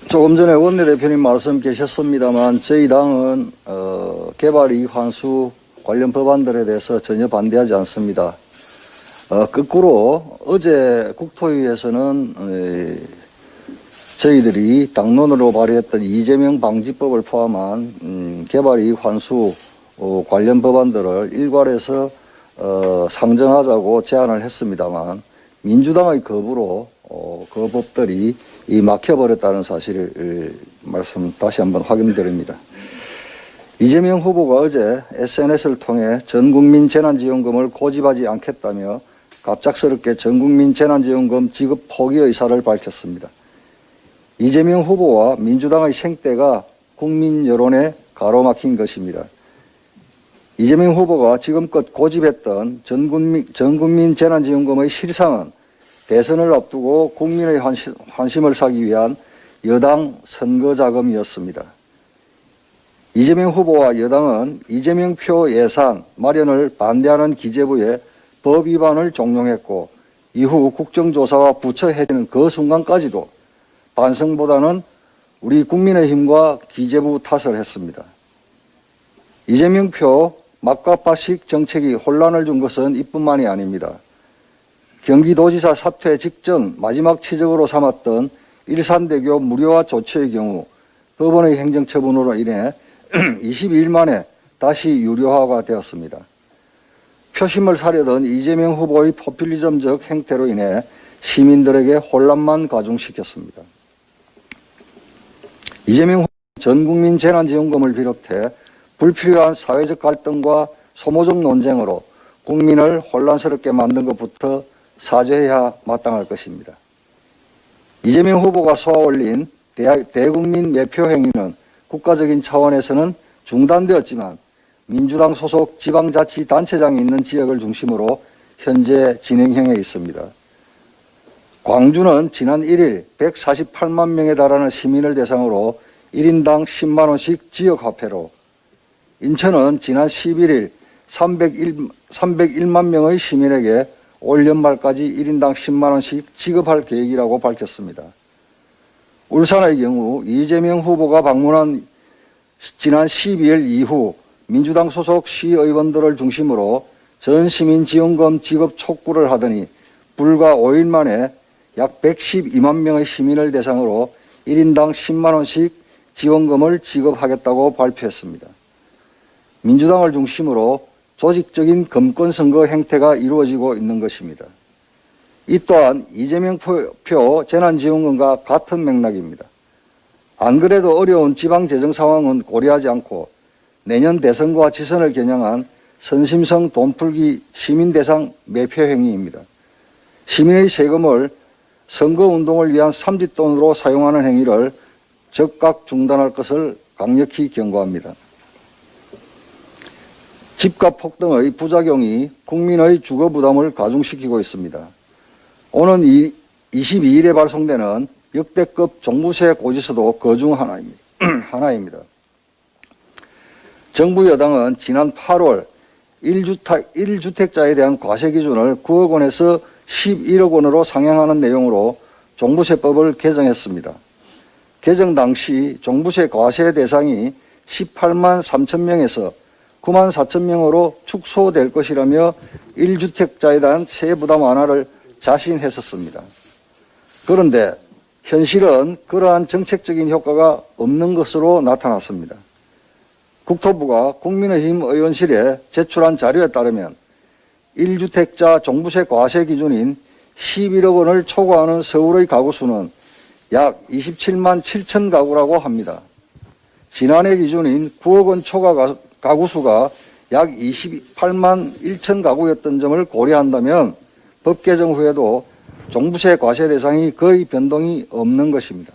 조금 전에 원내대표님 말씀 계셨습니다만 저희 당은 개발이익 환수 관련 법안들에 대해서 전혀 반대하지 않습니다. 거꾸로 어제 국토위에서는 저희들이 당론으로 발의했던 이재명 방지법을 포함한 개발이익 환수 관련 법안들을 일괄해서 상정하자고 제안을 했습니다만 민주당의 거부로 그 법들이 막혀버렸다는 사실을 다시 한번 확인드립니다. 이재명 후보가 어제 SNS를 통해 전국민 재난지원금을 고집하지 않겠다며 갑작스럽게 전국민 재난지원금 지급 포기 의사를 밝혔습니다. 이재명 후보와 민주당의 생떼가 국민 여론에 가로막힌 것입니다. 이재명 후보가 지금껏 고집했던 전국민 재난지원금의 실상은 대선을 앞두고 국민의 환심을 사기 위한 여당 선거자금이었습니다. 이재명 후보와 여당은 이재명표 예산 마련을 반대하는 기재부의 법 위반을 종용했고 이후 국정조사와 부처 해제는 그 순간까지도 반성보다는 우리 국민의힘과 기재부 탓을 했습니다. 이재명표 막가파식 정책이 혼란을 준 것은 이뿐만이 아닙니다. 경기도지사 사퇴 직전 마지막 치적으로 삼았던 일산대교 무료화 조치의 경우 법원의 행정처분으로 인해 22일 만에 다시 유료화가 되었습니다. 표심을 사려던 이재명 후보의 포퓰리즘적 행태로 인해 시민들에게 혼란만 가중시켰습니다. 이재명 후보는 전국민 재난지원금을 비롯해 불필요한 사회적 갈등과 소모적 논쟁으로 국민을 혼란스럽게 만든 것부터 사죄해야 마땅할 것입니다. 이재명 후보가 쏘아올린 대국민 매표 행위는 국가적인 차원에서는 중단되었지만 민주당 소속 지방자치단체장이 있는 지역을 중심으로 현재 진행형에 있습니다. 광주는 지난 1일 148만 명에 달하는 시민을 대상으로 1인당 10만 원씩 지역화폐로, 인천은 지난 11일 301만 명의 시민에게 올 연말까지 1인당 10만 원씩 지급할 계획이라고 밝혔습니다. 울산의 경우 이재명 후보가 방문한 지난 12일 이후 민주당 소속 시의원들을 중심으로 전 시민 지원금 지급 촉구를 하더니 불과 5일 만에 약 112만 명의 시민을 대상으로 1인당 10만 원씩 지원금을 지급하겠다고 발표했습니다. 민주당을 중심으로 조직적인 금권선거 행태가 이루어지고 있는 것입니다. 이 또한 이재명표 재난지원금과 같은 맥락입니다. 안 그래도 어려운 지방재정 상황은 고려하지 않고 내년 대선과 지선을 겨냥한 선심성 돈풀기 시민대상 매표 행위입니다. 시민의 세금을 선거운동을 위한 삼짓돈으로 사용하는 행위를 즉각 중단할 것을 강력히 경고합니다. 집값 폭등의 부작용이 국민의 주거 부담을 가중시키고 있습니다. 오는 22일에 발송되는 역대급 종부세 고지서도 그 중 하나입니다. 정부 여당은 지난 8월 1주택자에 대한 과세 기준을 9억 원에서 11억 원으로 상향하는 내용으로 종부세법을 개정했습니다. 개정 당시 종부세 과세 대상이 18만 3천 명에서 9만 4천 명으로 축소될 것이라며 1주택자에 대한 세액 부담 완화를 자신했었습니다. 그런데 현실은 그러한 정책적인 효과가 없는 것으로 나타났습니다. 국토부가 국민의힘 의원실에 제출한 자료에 따르면 1주택자 종부세 과세 기준인 11억 원을 초과하는 서울의 가구 수는 약 27만 7천 가구라고 합니다. 지난해 기준인 9억 원 초과 가구 수가 약 28만 1천 가구였던 점을 고려한다면 법 개정 후에도 종부세 과세 대상이 거의 변동이 없는 것입니다.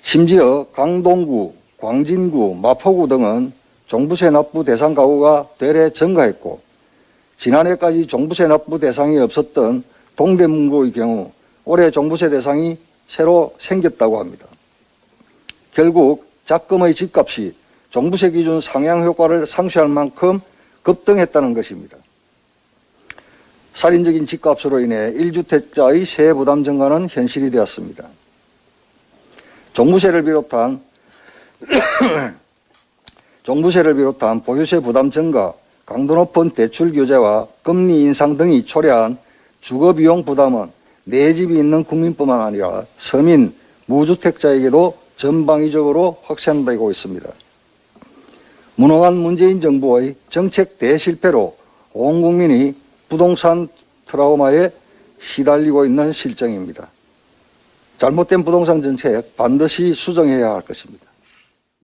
심지어 강동구, 광진구, 마포구 등은 종부세 납부 대상 가구가 되레 증가했고 지난해까지 종부세 납부 대상이 없었던 동대문구의 경우 올해 종부세 대상이 새로 생겼다고 합니다. 결국 작금의 집값이 종부세 기준 상향 효과를 상쇄할 만큼 급등했다는 것입니다. 살인적인 집값으로 인해 1주택자의 세액 부담 증가는 현실이 되었습니다. 종부세를 비롯한 보유세 부담 증가, 강도 높은 대출 규제와 금리 인상 등이 초래한 주거비용 부담은 내 집이 있는 국민뿐만 아니라 서민, 무주택자에게도 전방위적으로 확산되고 있습니다. 무능한 문재인 정부의 정책 대실패로 온 국민이 부동산 트라우마에 시달리고 있는 실정입니다. 잘못된 부동산 정책 반드시 수정해야 할 것입니다.